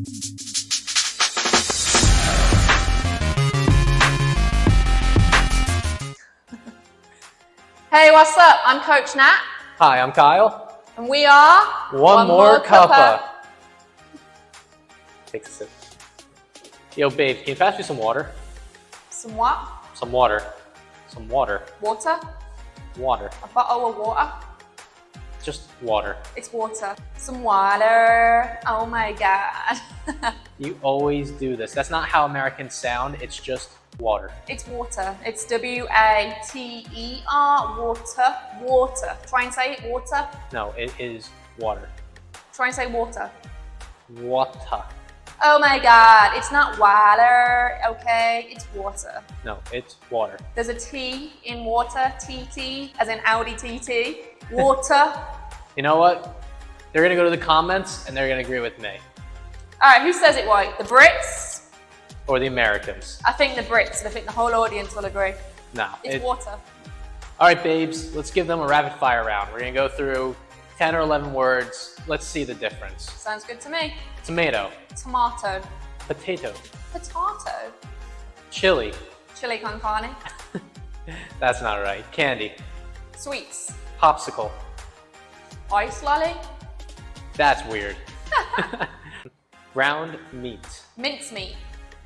Hey, what's up? I'm Coach Nat. Hi, I'm Kyle. And we are One More Cuppaa. Take a sip. Yo, babe, can you pass me some water? Some what? Some water. Some water. Water? Water. A bottle of water? Just water. It's water. Some water. Oh my God. You always do this. That's not how Americans sound. It's just water. It's water. It's W-A-T-E-R. Water. Water. Try and say it. Water. No, it is water. Try and say water. Water. Oh my God. It's not water, okay? It's water. No, it's water. There's a T in water. T-T, as in Audi TT. Water. You know what? They're going to go to the comments and they're going to agree with me. All right, who says it right? The Brits? Or the Americans. I think the Brits, and I think the whole audience will agree. No. It's water. All right, babes, let's give them a rapid fire round. We're going to go through 10 or 11 words. Let's see the difference. Sounds good to me. Tomato. Tomato. Potato. Potato. Chili. Chili con carne. That's not right. Candy. Sweets. Popsicle. Ice lolly. That's weird. Ground meat. Mincemeat.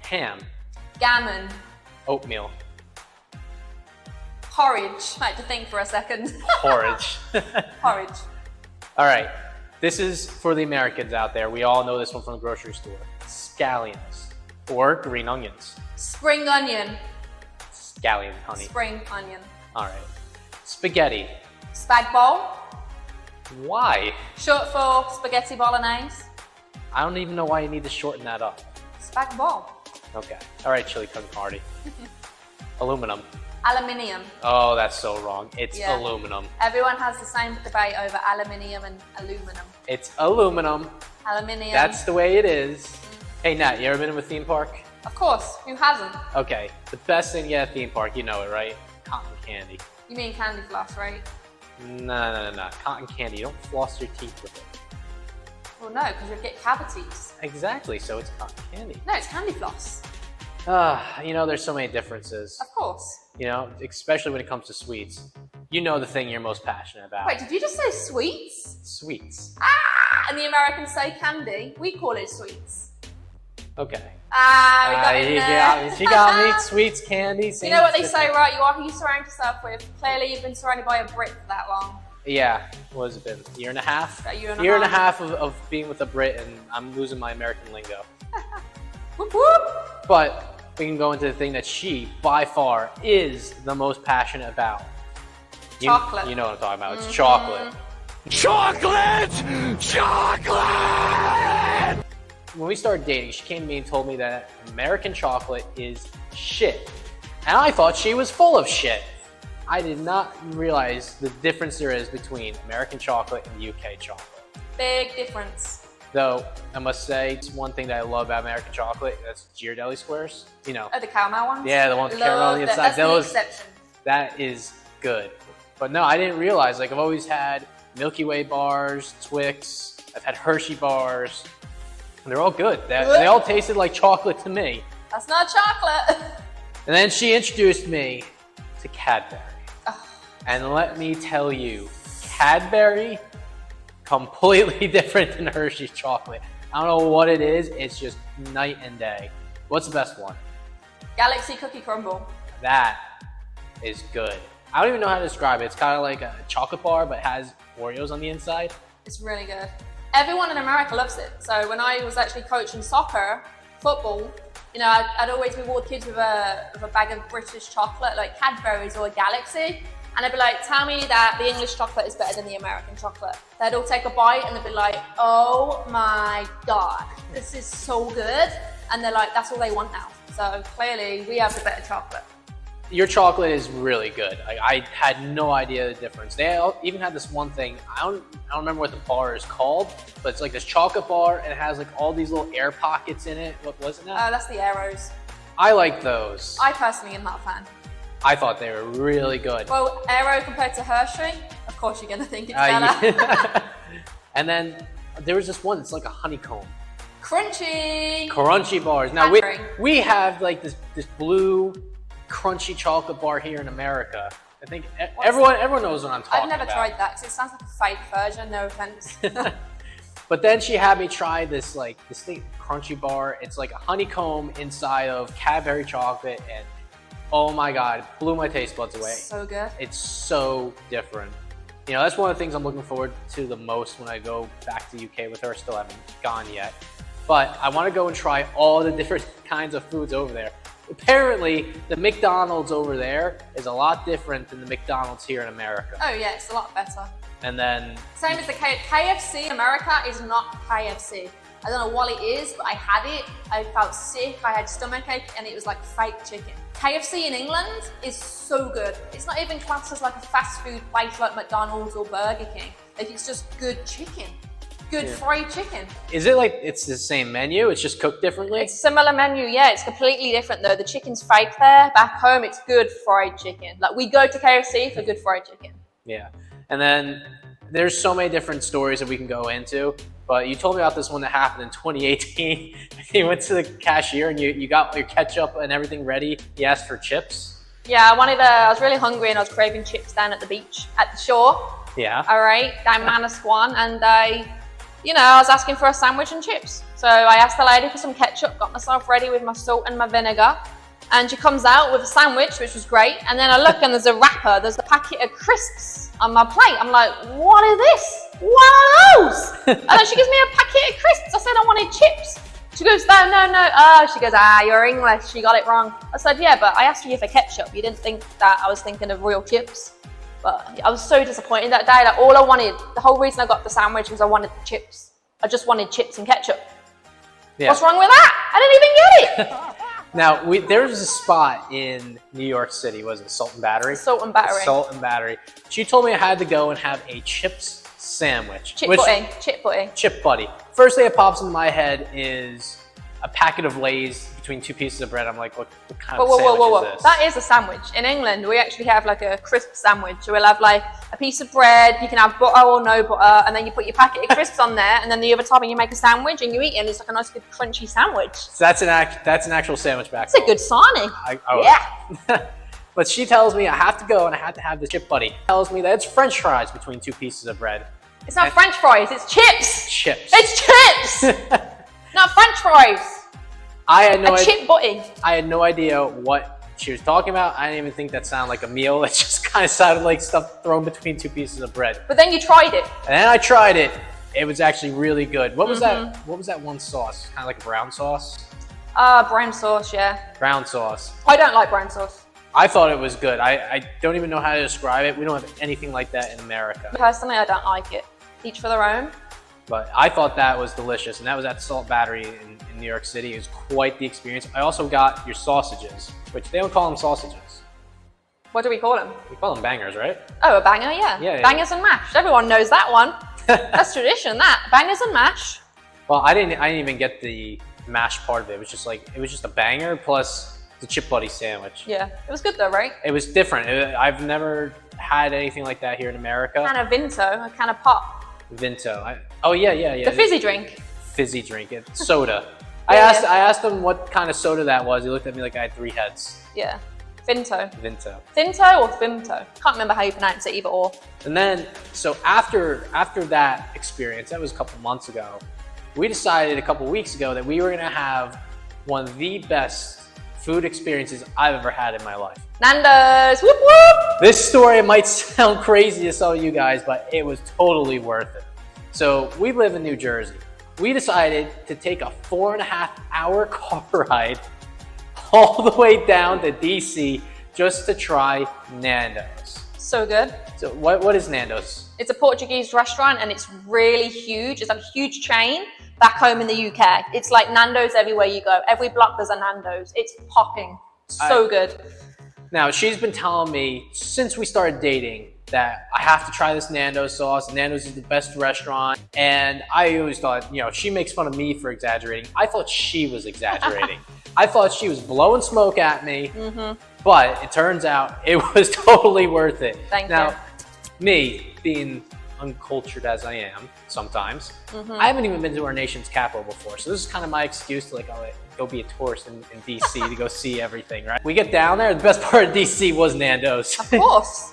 Ham. Gammon. Oatmeal. Porridge. I had to think for a second. Porridge. Porridge. All right. This is for the Americans out there. We all know this one from the grocery store. Scallions. Or green onions. Spring onion. Scallion, honey. Spring onion. All right. Spaghetti. Spag bowl. Why? Short for spaghetti bolognese. I don't even know why you need to shorten that up. Spag bowl. Okay. All right, chili con carne. Aluminum. Aluminium. Oh, that's so wrong. It's aluminum. Everyone has the same debate over aluminium and aluminum. It's aluminum. Aluminium. That's the way it is. Hey, Nat, you ever been to a theme park? Of course. Who hasn't? Okay. The best thing to get at a theme park, you know it, right? Cotton candy. You mean candy floss, right? No. Cotton candy. You don't floss your teeth with it. Well, no, because you'll get cavities. Exactly. So it's cotton candy. No, it's candy floss. You know, there's so many differences. Of course. You know, especially when it comes to sweets. You know the thing you're most passionate about. Wait, did you just say sweets? Sweets. Ah! And the Americans say candy. We call it sweets. Okay. Ah, we got it in there. She got me. Sweets, candy. You know what they say, right? You are who you surround yourself with. Clearly, you've been surrounded by a Brit for that long. Yeah. What has it been? A year and a half? A year and a half of being with a Brit, and I'm losing my American lingo. Whoop whoop. But we can go into the thing that she, by far, is the most passionate about. Chocolate. You know what I'm talking about. It's chocolate. Chocolate! Chocolate! When we started dating, she came to me and told me that American chocolate is shit. And I thought she was full of shit. I did not realize the difference there is between American chocolate and UK chocolate. Big difference. Though, I must say, it's one thing that I love about American chocolate, that's Ghirardelli squares, you know. Oh, the caramel ones? Yeah, the ones with caramel on the inside. That's the exception. That is good. But no, I didn't realize, like, I've always had Milky Way bars, Twix, I've had Hershey bars, and they're all good. They all tasted like chocolate to me. That's not chocolate. And then she introduced me to Cadbury. Oh. And let me tell you, Cadbury, completely different than Hershey's chocolate. I don't know what it is. It's just night and day. What's the best one? Galaxy Cookie Crumble. That is good. I don't even know how to describe it. It's kind of like a chocolate bar, but has Oreos on the inside. It's really good. Everyone in America loves it. So when I was actually coaching football, you know, I'd always reward kids with a bag of British chocolate, like Cadbury's or Galaxy. And I'd be like, tell me that the English chocolate is better than the American chocolate. They'd all take a bite and they'd be like, oh my God, this is so good. And they're like, that's all they want now. So clearly we have the better chocolate. Your chocolate is really good. I had no idea the difference. They even had this one thing, I don't remember what the bar is called, but it's like this chocolate bar and it has like all these little air pockets in it. What was it now? That's the Aeros. I like those. I personally am not a fan. I thought they were really good. Well, Aero compared to Hershey, of course you're going to think it's better. Yeah. And then there was this one that's like a honeycomb. Crunchy bars. Now we have like this blue crunchy chocolate bar here in America. I think everyone knows what I'm talking about. I've never tried that because it sounds like a fake version. No offense. But then she had me try this thing, crunchy bar. It's like a honeycomb inside of Cadbury chocolate, and oh my god, it blew my taste buds away. So good. It's so different. You know, that's one of the things I'm looking forward to the most when I go back to the UK with her. Still haven't gone yet, but I want to go and try all the different kinds of foods over there. Apparently, the McDonald's over there is a lot different than the McDonald's here in America. Oh yeah, it's a lot better. And then same as the KFC in America is not KFC. I don't know what it is, but I had it. I felt sick. I had stomachache, and it was like fake chicken. KFC in England is so good. It's not even classed as like a fast food place like McDonald's or Burger King. Like it's just good chicken. Good fried chicken. Is it like it's the same menu? It's just cooked differently? It's a similar menu, yeah. It's completely different though. The chicken's fake there. Back home, it's good fried chicken. Like we go to KFC for good fried chicken. Yeah. And then there's so many different stories that we can go into. But you told me about this one that happened in 2018. You went to the cashier and you got your ketchup and everything ready. He asked for chips. Yeah, I was really hungry and I was craving chips down at the beach, at the shore. Yeah. All right, down Manasquan, and I was asking for a sandwich and chips. So I asked the lady for some ketchup, got myself ready with my salt and my vinegar, and she comes out with a sandwich, which was great. And then I look and there's a wrapper, there's a packet of crisps on my plate. I'm like, what is this? What are those? And then she gives me a packet of crisps. I said I wanted chips. She goes, no. Oh, she goes, you're English. You got it wrong. I said, yeah, but I asked you for ketchup. You didn't think that I was thinking of real chips. But I was so disappointed that day. Like all I wanted, the whole reason I got the sandwich was I wanted chips. I just wanted chips and ketchup. Yeah. What's wrong with that? I didn't even get it. Now, there was a spot in New York City, was it Salt and Battery? Salt and Battery. Salt and Battery. She told me I had to go and have a chips sandwich. Chip buddy. Chip buddy. First thing that pops into my head is a packet of Lay's between two pieces of bread. I'm like, what kind of sandwich is this? That is a sandwich. In England, we actually have like a crisp sandwich. We'll have like a piece of bread, you can have butter or no butter, and then you put your packet of crisps on there, and then the other top, and you make a sandwich and you eat it, and it's like a nice, good, crunchy sandwich. So that's an actual sandwich back home. It's a good sarnie. Yeah. But she tells me I have to go and I have to have the chip buddy. Tells me that it's French fries between two pieces of bread. It's not French fries, it's chips. Chips. It's chips. Not French fries. Chip buddy. I had no idea what she was talking about. I didn't even think that sounded like a meal. It just kind of sounded like stuff thrown between two pieces of bread. But then you tried it. And then I tried it. It was actually really good. What was that? What was that one sauce? Kind of like a brown sauce? Brown sauce, yeah. Brown sauce. I don't like brown sauce. I thought it was good. I don't even know how to describe it. We don't have anything like that in America. Personally, I don't like it. Each for their own. But I thought that was delicious, and that was at Salt Battery in New York City. It was quite the experience. I also got your sausages, which they don't call them sausages. What do we call them? We call them bangers, right? Oh, a banger, yeah. Bangers and mash. Everyone knows that one. That's tradition, that. Bangers and mash. Well, I didn't even get the mash part of it. It was just a banger plus the chip buddy sandwich. Yeah, it was good though, right? It was different. I've never had anything like that here in America. A can of Vinto, a can of pop. Vinto. Oh yeah. The fizzy drink. Fizzy drink. It's soda. I asked him what kind of soda that was. He looked at me like I had 3 heads. Yeah. Vinto. Vinto. Vinto or Fimto? Can't remember how you pronounce it, either or. And then, so after that experience, that was a couple months ago, we decided a couple weeks ago that we were gonna have one of the best food experiences I've ever had in my life. Nando's, whoop whoop! This story might sound crazy to some of you guys, but it was totally worth it. So we live in New Jersey. We decided to take a 4.5-hour car ride all the way down to DC just to try Nando's. So good. So what is Nando's? It's a Portuguese restaurant and it's really huge. It's like a huge chain back home in the UK. It's like Nando's everywhere you go. Every block there's a Nando's. It's popping. So good. Now, she's been telling me since we started dating that I have to try this Nando's sauce. Nando's is the best restaurant. And I always thought, she makes fun of me for exaggerating. I thought she was exaggerating. I thought she was blowing smoke at me. But it turns out it was totally worth it. Thank you. Now, me being uncultured as I am sometimes, I haven't even been to our nation's capital before. So this is kind of my excuse to like, go be a tourist in DC to go see everything, right? We get down there. The best part of DC was Nando's. Of course.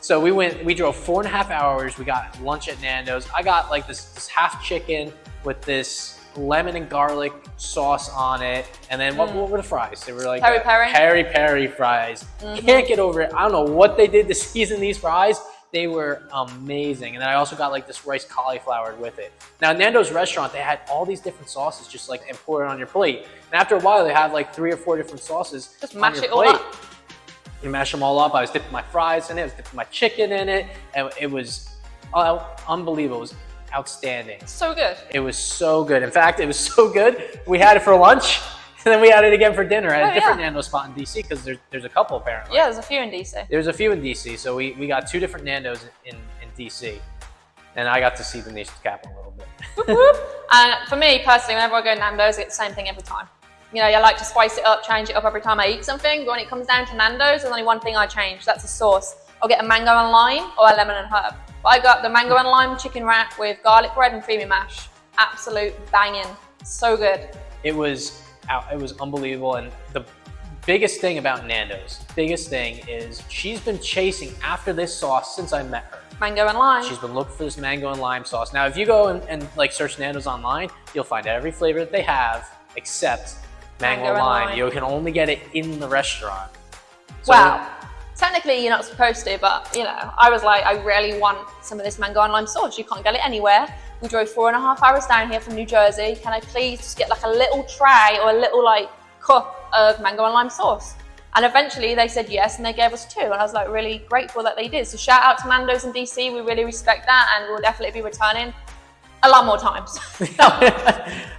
So we drove 4.5 hours. We got lunch at Nando's. I got like this half chicken with this lemon and garlic sauce on it. And then what were the fries? They were like peri-peri fries. Can't get over it. I don't know what they did to season these fries. They were amazing. And then I also got like this rice cauliflower with it. Now, Nando's restaurant, they had all these different sauces just like and pour it on your plate. And after a while, they had like 3 or 4 different sauces. Just mash it all up. You mash them all up. I was dipping my fries in it. I was dipping my chicken in it. And it was unbelievable. It was outstanding. So good. It was so good. In fact, it was so good. We had it for lunch. And then we had it again for dinner at a different Nando's spot in DC because there's a couple apparently. Yeah, there's a few in DC. There's a few in DC. So we got 2 different Nando's in DC. And I got to see the nation's capital a little bit. And for me personally, whenever I go to Nando's, it's the same thing every time. You know, I like to spice it up, change it up every time I eat something. But when it comes down to Nando's, there's only one thing I change. That's the sauce. I'll get a mango and lime or a lemon and herb. But I got the mango and lime chicken wrap with garlic bread and creamy mash. Absolute banging. So good. It was unbelievable. And the biggest thing about Nando's, is she's been chasing after this sauce since I met her. Mango and lime. She's been looking for this mango and lime sauce. Now, if you go and like search Nando's online, you'll find every flavor that they have except mango and lime. You can only get it in the restaurant. So, wow. Technically, you're not supposed to, but you know, I was like, I really want some of this mango and lime sauce. You can't get it anywhere. We drove 4.5 hours down here from New Jersey. Can I please just get like a little tray or a little like cup of mango and lime sauce? And eventually they said yes, and they gave us 2. And I was like really grateful that they did. So shout out to Nando's in DC. We really respect that, and we'll definitely be returning a lot more times.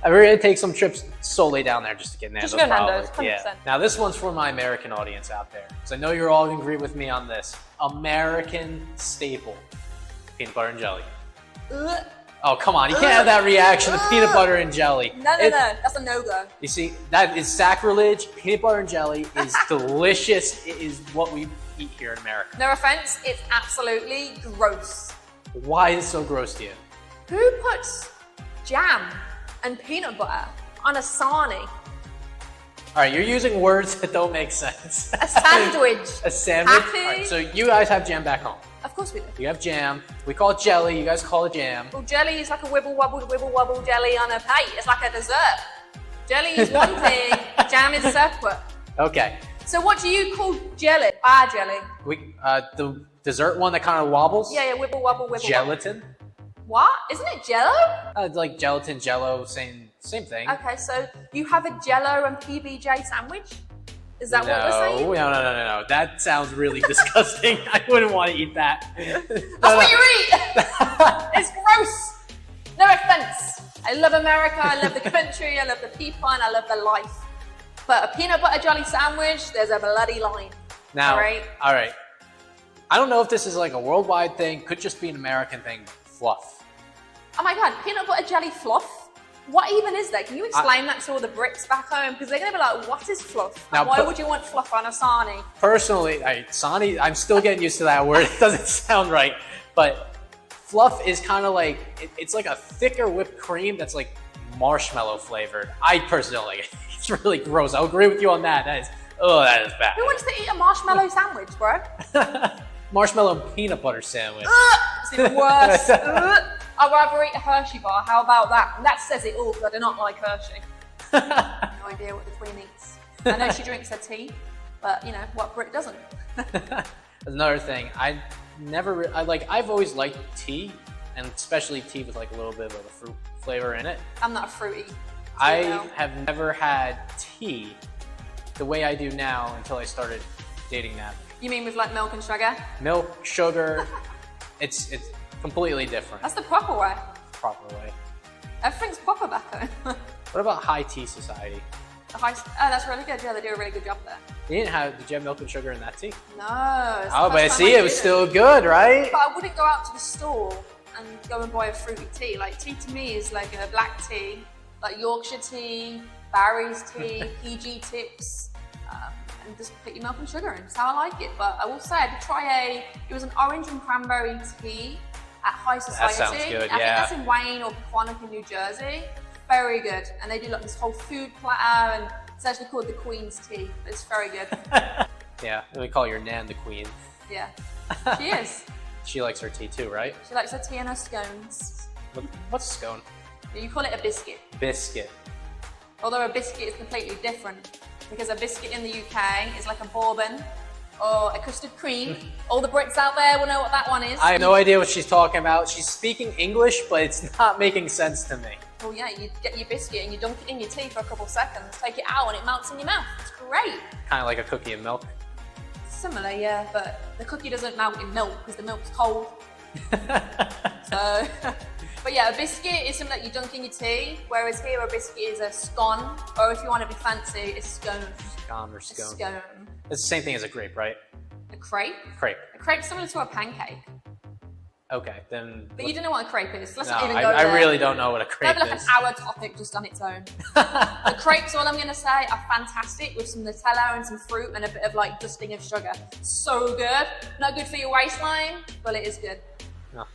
I'm going to take some trips solely down there just to get Nando's. Just go Nando's, 100%. Yeah. Now this one's for my American audience out there, because I know you're all going to agree with me on this. American staple, peanut butter and jelly. Oh, come on. You can't have that reaction to peanut butter and jelly. No. That's a no-go. You see, that is sacrilege. Peanut butter and jelly is delicious. It is what we eat here in America. No offense, it's absolutely gross. Why is it so gross to you? Who puts jam and peanut butter on a sarnie? All right, you're using words that don't make sense. A sandwich. A sandwich? Happy? All right, so you guys have jam back home. Of course we do. You have jam. We call it jelly. You guys call it jam. Well, jelly is like a wibble wobble jelly on a plate. It's like a dessert. Jelly is one thing, jam is separate. Okay. So what do you call jelly? Jelly. The dessert one that kind of wobbles? Yeah, wibble wobble. Gelatin? What? Isn't it Jello? It's like gelatin, Jello, same thing. Okay, so you have a Jello and PBJ sandwich? Is that what we're saying? No. That sounds really disgusting. I wouldn't want to eat that. That's what you eat! It's gross! No offense. I love America, I love the country, I love the people, and I love the life. But a peanut butter jelly sandwich, there's a bloody line. Now, all right. I don't know if this is like a worldwide thing, could just be an American thing, fluff. Oh my God, peanut butter jelly fluff? What even is that? Can you explain that to all the Brits back home? Because they're going to be like, what is fluff? Now, why would you want fluff on a sarnie? Personally, sarnie, I'm still getting used to that word. It doesn't sound right. But fluff is kind of like, it's like a thicker whipped cream that's like marshmallow flavored. I personally don't like it. It's really gross. I'll agree with you on that. That is bad. Who wants to eat a marshmallow sandwich, bro? Marshmallow and peanut butter sandwich. It's even worse. I'd rather eat a Hershey bar. How about that? And that says it all, because I do not like Hershey. No idea what the Queen eats. I know she drinks her tea, but you know what Brit doesn't. Another thing, I've always liked tea, and especially tea with like a little bit of a fruit flavor in it. I'm not a fruity. I have never had tea the way I do now until I started dating Natalie. You mean with like milk and sugar? Milk, sugar, it's completely different. That's the proper way. Proper way. Everything's proper back home. What about high tea society? That's really good. Yeah, they do a really good job there. Did you have milk and sugar in that tea? No. But see, it was still good, right? But I wouldn't go out to the store and go and buy a fruity tea. Like tea to me is like a black tea, like Yorkshire tea, Barry's tea, PG tips, and just put your milk and sugar in. That's how I like it. But I will say I did try it was an orange and cranberry tea at High Society. sounds good, I think yeah. that's in Wayne or Pequannock in New Jersey. Very good. And they do like this whole food platter, and it's actually called the Queen's Tea. It's very good. Yeah, we call your Nan the queen. Yeah, she is. She likes her tea too, right? She likes her tea and her scones. What's a scone? You call it a biscuit. Biscuit. Although a biscuit is completely different, because a biscuit in the UK is like a bourbon or a custard cream. All the Brits out there will know what that one is. I have no idea what she's talking about. She's speaking English, but it's not making sense to me. Well, yeah, you get your biscuit and you dunk it in your tea for a couple seconds, take it out and it melts in your mouth. It's great. Kind of like a cookie and milk. Similar, yeah, but the cookie doesn't melt in milk because the milk's cold. So, but yeah, a biscuit is something that you dunk in your tea, whereas here a biscuit is a scone, or if you want to be fancy, a scone. Scone or A scone. scone. It's the same thing as a grape, right? A crepe? Crepe. A crepe's similar to a pancake. Okay, then. But you don't know what a crepe is. Let's No, not even go I there. really don't know what a crepe That'd be like is. an hour topic just on its own. The crepes, all I'm going to say, are fantastic with some Nutella and some fruit and a bit of like dusting of sugar. So good. Not good for your waistline, but it is good. No.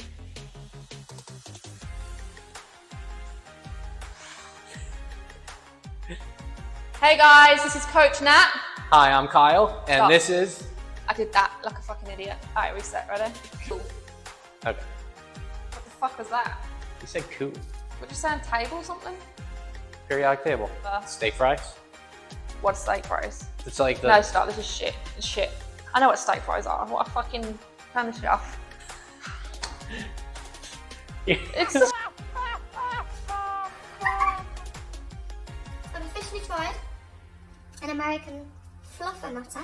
Hey guys, this is Coach Nat. Hi, I'm Kyle, and Stop. this is. I did that like a fucking idiot. Alright, reset, ready? Cool. Okay. What the fuck was that? You said cool. Would you say on table or something? Periodic table. Steak fries. What steak fries? It's like the. No, stop, this is shit. It's shit. I know what steak fries are. What a fucking... Turn this shit off. It's just... I've officially tried an American fluffer nutter